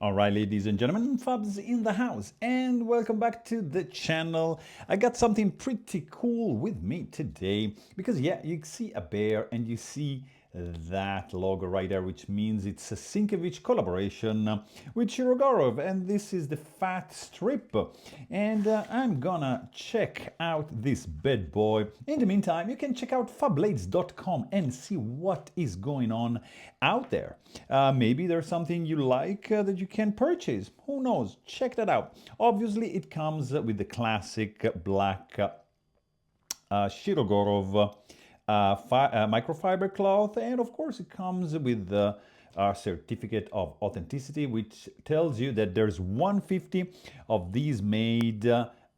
All right, ladies and gentlemen, Fabs in the house, and welcome back to the channel. I got something pretty cool with me today because, yeah, you see a bear and you see that logo right there, which means it's a Sinkevich collaboration with Shirogorov, and this is the fat strip. And I'm gonna check out this bad boy. In the meantime, you can check out fablades.com and see what is going on out there. Maybe there's something you like that you can purchase. Who knows? Check that out. Obviously, it comes with the classic black Shirogorov microfiber cloth, and of course it comes with a certificate of authenticity, which tells you that there's 150 of these made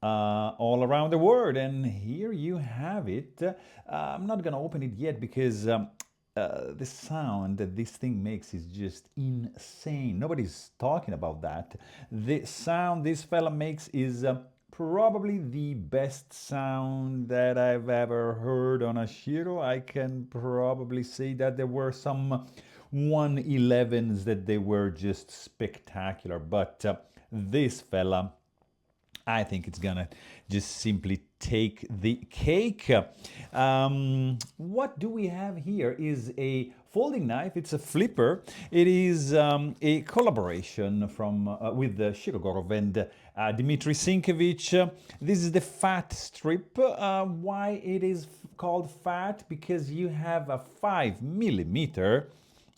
all around the world. And here you have it. I'm not gonna open it yet because the sound that this thing makes is just insane. Nobody's talking about that. The sound this fella makes is probably the best sound that I've ever heard on a Shiro. I can probably say that there were some 111s that they were just spectacular, but this fella, I think it's gonna just simply take the cake. What do we have here is a folding knife. It's a flipper. It is a collaboration from with Shirogorov and Dmitry Sinkevich. This is the fat strip. Why it is called fat? Because you have a 5mm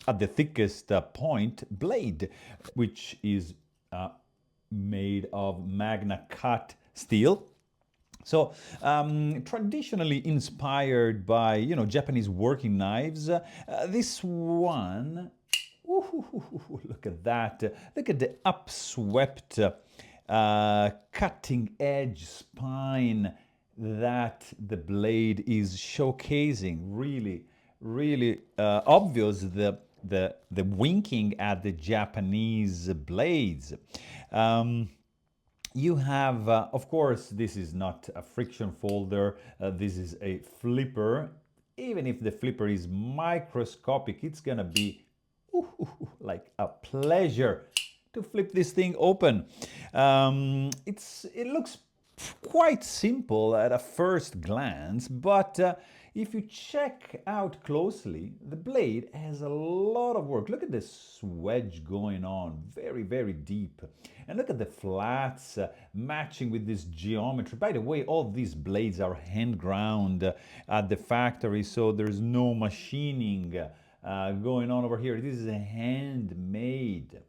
at the thickest point blade, which is made of magna cut steel. So traditionally inspired by, Japanese working knives, this one, look at that. Look at the upswept cutting edge spine that the blade is showcasing. Really, really obvious the winking at the Japanese blades. You have, of course, this is not a friction folder. This is a flipper. Even if the flipper is microscopic, it's gonna be like a pleasure to flip this thing open. It looks quite simple at a first glance, but if you check out closely, the blade has a lot of work. Look at this wedge going on, very, very deep. And look at the flats matching with this geometry. By the way, all these blades are hand ground at the factory, so there's no machining going on over here. This is a handmade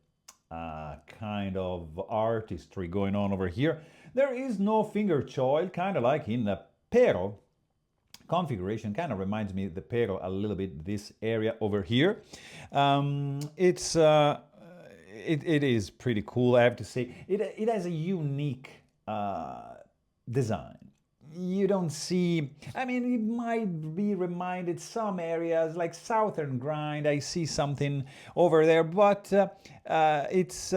kind of artistry going on over here. There is no finger choil, kind of like in the Pero configuration. Kind of reminds me of the Pero a little bit, this area over here. It is pretty cool, I have to say. It has a unique design. You don't see, I mean, it might be reminded some areas like Southern Grind. I see something over there, but it's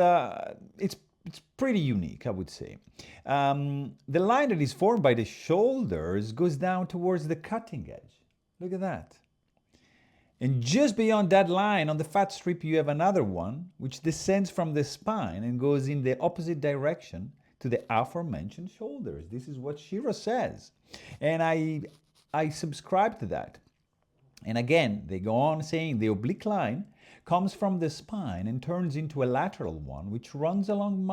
pretty unique, I would say. The line that is formed by the shoulders goes down towards the cutting edge. Look at that. And just beyond that line on the fat strip, you have another one which descends from the spine and goes in the opposite direction to the aforementioned shoulders. This is what Shiro says. And I subscribe to that. And again, they go on saying the oblique line comes from the spine and turns into a lateral one, which runs along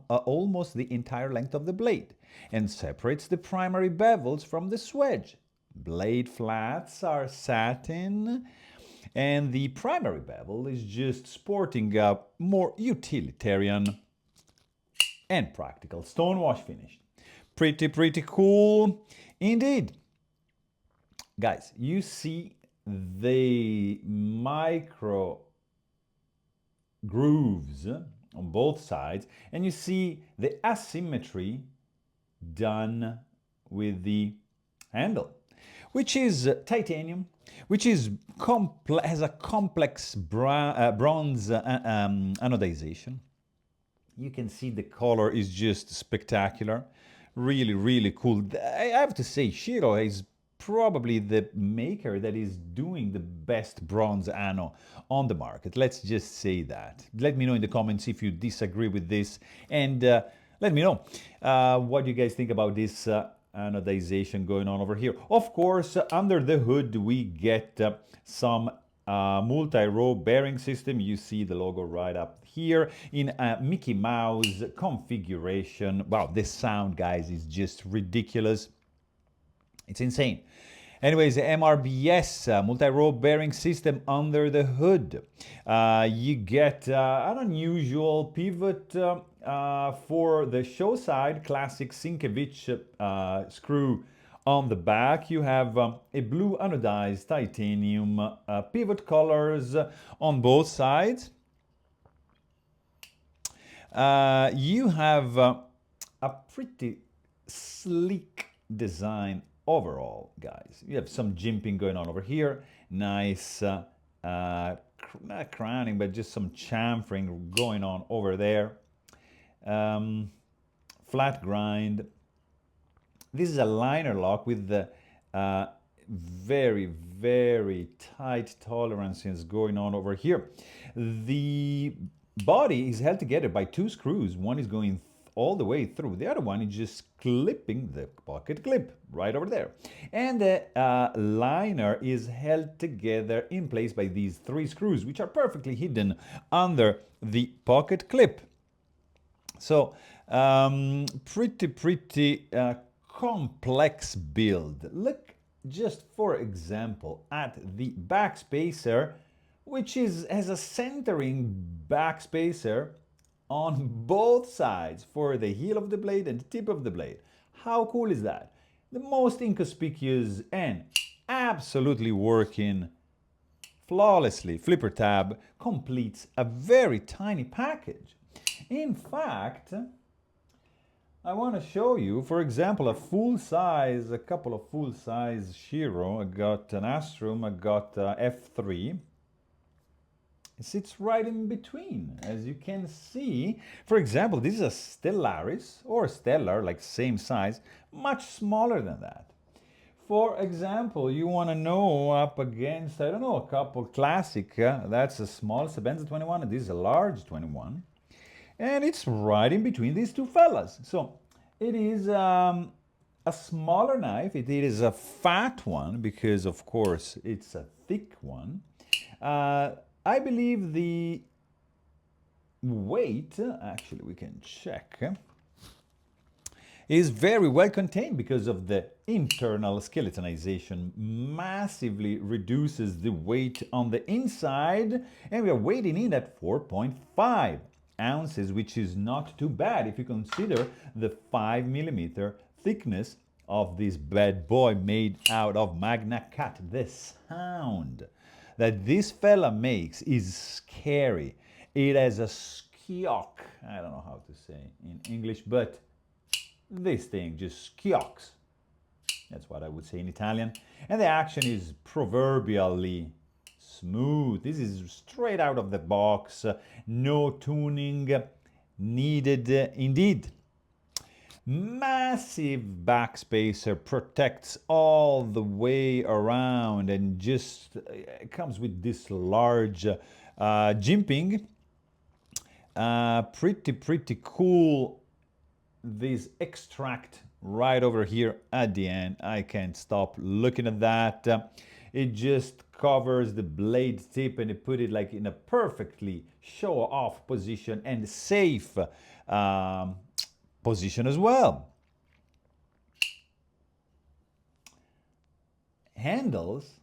almost the entire length of the blade and separates the primary bevels from the swedge. Blade flats are satin, and the primary bevel is just sporting a more utilitarian and practical stonewash finish. Pretty cool indeed. Guys, you see the micro grooves on both sides, and you see the asymmetry done with the handle, which is titanium, which is has a complex bronze anodization. You can see the color is just spectacular. Really, really cool. I have to say, Shiro is probably the maker that is doing the best bronze anno on the market. Let's just say that. Let me know in the comments if you disagree with this, and let me know what you guys think about this anodization going on over here. Of course, under the hood we get some multi-row bearing system. You see the logo right up here in a Mickey Mouse configuration. Wow, this sound, guys, is just ridiculous. It's insane. Anyways, MRBS, multi-row bearing system under the hood. You get an unusual pivot for the show side, classic Sinkevich screw on the back. You have a blue anodized titanium pivot colors on both sides. You have a pretty sleek design overall, guys. You have some jimping going on over here. Nice, not crowning, but just some chamfering going on over there. Flat grind. This is a liner lock with the very, very tight tolerances going on over here. The body is held together by two screws. One is going all the way through. The other one is just clipping the pocket clip right over there. And the liner is held together in place by these three screws, which are perfectly hidden under the pocket clip. So pretty complex build. Look just for example at the backspacer, which has a centering backspacer on both sides for the heel of the blade and the tip of the blade. How cool is that? The most inconspicuous and absolutely working flawlessly flipper tab completes a very tiny package. In fact, I want to show you, for example, a couple of full-size Shiro. I got an Astrum, I got F3. It sits right in between, as you can see. For example, this is a Stellaris, or Stellar, like same size, much smaller than that. For example, you want to know up against, I don't know, a couple classic, that's a small Sebenza 21, and this is a large 21. And it's right in between these two fellas. So it is a smaller knife. It is a fat one because, of course, it's a thick one. I believe the weight, actually we can check, is very well contained because of the internal skeletonization. Massively reduces the weight on the inside, and we are weighting in at 4.5 ounces, which is not too bad if you consider the 5mm thickness of this bad boy made out of Magna Cut. The sound that this fella makes is scary. It has a skiock. I don't know how to say in English, but this thing just skiocks. That's what I would say in Italian. And the action is proverbially smooth. This is straight out of the box. No tuning needed indeed. Massive backspacer protects all the way around and just comes with this large jimping. Pretty cool. This extract right over here at the end. I can't stop looking at that. It just covers the blade tip and it put it like in a perfectly show-off position and safe position as well. Handles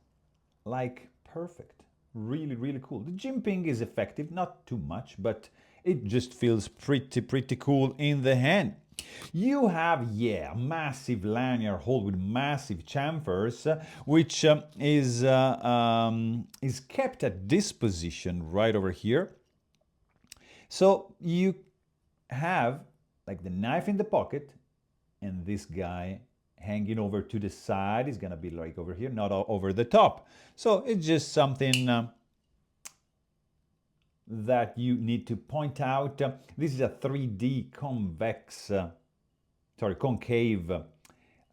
like perfect. Really cool. The jimping is effective, not too much, but it just feels pretty cool in the hand. You have, yeah, a massive lanyard hold with massive chamfers, which is kept at this position right over here. So you have like the knife in the pocket and this guy hanging over to the side is gonna be like over here, not over the top. So it's just something that you need to point out. This is a 3D concave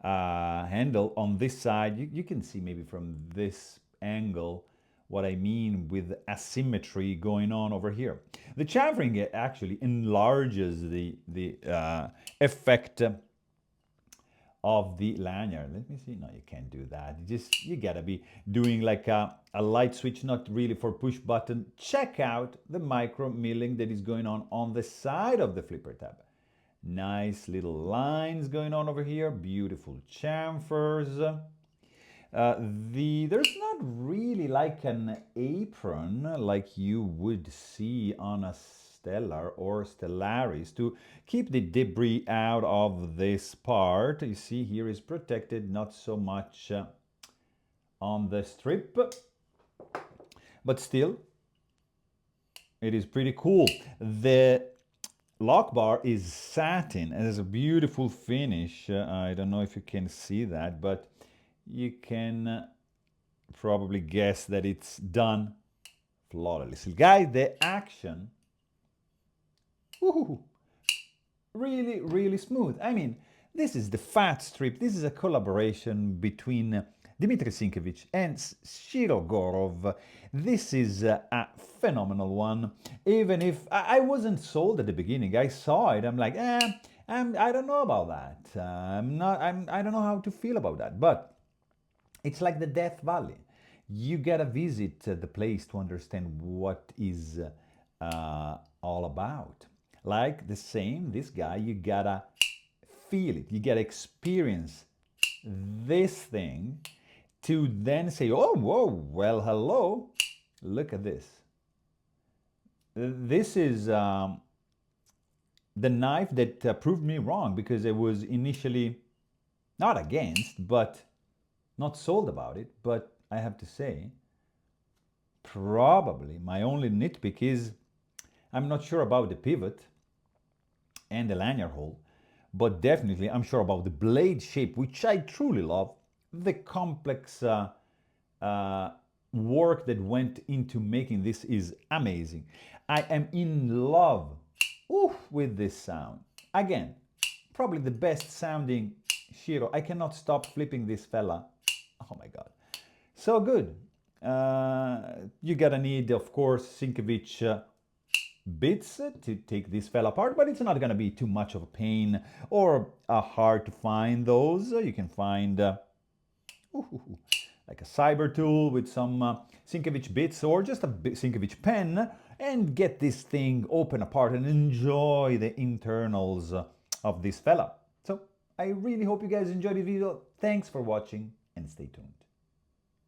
handle on this side. You can see maybe from this angle what I mean with asymmetry going on over here. The chamfering actually enlarges the effect of the lanyard. Let me see. No, you can't do that. You gotta be doing like a light switch, not really for push button. Check out the micro milling that is going on the side of the flipper tab. Nice little lines going on over here. Beautiful chamfers. There's not really like an apron like you would see on a Stellar or Stellaris to keep the debris out of this part. You see here is protected, not so much on the strip, but still it is pretty cool. The lock bar is satin and has a beautiful finish. I don't know if you can see that, but you can probably guess that it's done flawlessly. Guys, the action, woohoo, really, really smooth. I mean, this is the fat strip. This is a collaboration between Dmitry Sinkevich and Shirogorov. This is a phenomenal one. Even if I wasn't sold at the beginning, I saw it. I'm like, I don't know about that. I don't know how to feel about that. But it's like the Death Valley. You gotta visit the place to understand what is all about. Like the same, this guy, you gotta feel it. You gotta experience this thing to then say, oh, whoa, well, hello. Look at this. This is the knife that proved me wrong, because I was initially not against, but not sold about it. But I have to say, probably my only nitpick is I'm not sure about the pivot and the lanyard hole, but definitely I'm sure about the blade shape, which I truly love. The complex work that went into making this is amazing. I am in love with this sound. Again, probably the best sounding Shiro. I cannot stop flipping this fella. Oh my God, so good. You gotta need, of course, Sinkevich bits to take this fella apart, but it's not gonna be too much of a pain or hard to find those. You can find like a cyber tool with some Sinkevich bits or just a Sinkevich pen, and get this thing open apart and enjoy the internals of this fella. So I really hope you guys enjoyed the video. Thanks for watching and stay tuned.